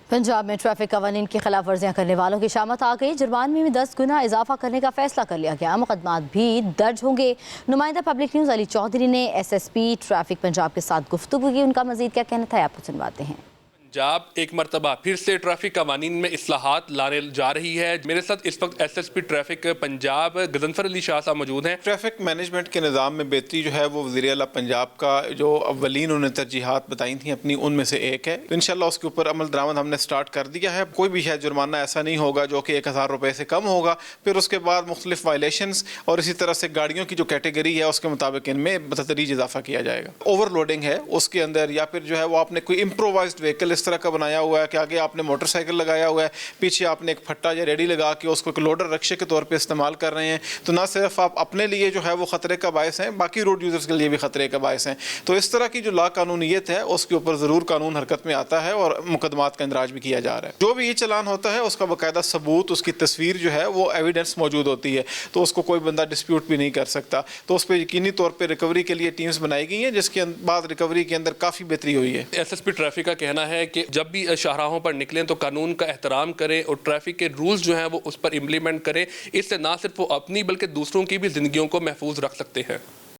पंजाब में ट्रैफिक कवानीन की खिलाफ वर्जियाँ करने वालों की शामत आ गई। जुर्माने में 10 गुना इजाफा करने का फैसला कर लिया गया। मुकदमात भी दर्ज होंगे। नुमाइंदा पब्लिक न्यूज़ अली चौधरी ने SSP ट्रैफिक पंजाब के साथ गुफ्तगू की। उनका मजीद क्या कहना था, आपको सुनवाते हैं। पंजाब एक मरतबा फिर से ट्रैफिक कवानीन में इस्लाहात लाने जा रही है। मेरे साथ इस वक्त SSP ट्रैफिक पंजाब गजनफर अली शाह साहब मौजूद हैं। ट्रैफिक मैनेजमेंट के निज़ाम में बेहतरी जो है वो वज़ीर आला पंजाब का जो अव्वलीन उन्होंने तरजीहात बताई थी अपनी, उनमें से एक है। तो इंशाल्लाह उसके ऊपर अमल दरामद हमने स्टार्ट कर दिया है। कोई भी है जुर्माना ऐसा नहीं होगा जो कि 1000 रुपये से कम होगा। फिर उसके बाद मुख्तलिफ वायलेशंस और इसी तरह से गाड़ियों की जो कैटेगरी है उसके मुताबिक इनमें बतदरीज इजाफा किया जाएगा। ओवरलोडिंग है उसके अंदर, या फिर जो है वो आपने कोई इम्प्रोवाइज्ड व्हीकल इस तरह का बनाया हुआ है कि आगे आपने मोटरसाइकिल लगाया हुआ है, पीछे आपने एक फट्टा या रेडी लगा के उसको एक लोडर रक्शे के तौर पे इस्तेमाल कर रहे हैं, तो ना सिर्फ आप अपने लिए जो है वो ख़तरे का बायस हैं, बाकी रोड यूज़र्स के लिए भी ख़तरे का बायस हैं। तो इस तरह की जो ला कानूनीत है उसके ऊपर ज़रूर कानून हरकत में आता है और मुकदमात का इंदराज भी किया जा रहा है। जो भी ये चलान होता है उसका बाकायदा सबूत, उसकी तस्वीर जो है वो एविडेंस मौजूद होती है, तो उसको कोई बंदा डिस्प्यूट भी नहीं कर सकता। तो उस पर यकीनी तौर पर रिकवरी के लिए टीम्स बनाई गई हैं, जिसके बाद रिकवरी के अंदर काफ़ी बेहतरी हुई है। SSP ट्रैफिक का कहना है कि जब भी शाहराहों पर निकलें तो कानून का एहतराम करें और ट्रैफिक के रूल्स जो हैं वो उस पर इम्प्लीमेंट करें। इससे ना सिर्फ वो अपनी बल्कि दूसरों की भी ज़िंदगियों को महफूज रख सकते हैं।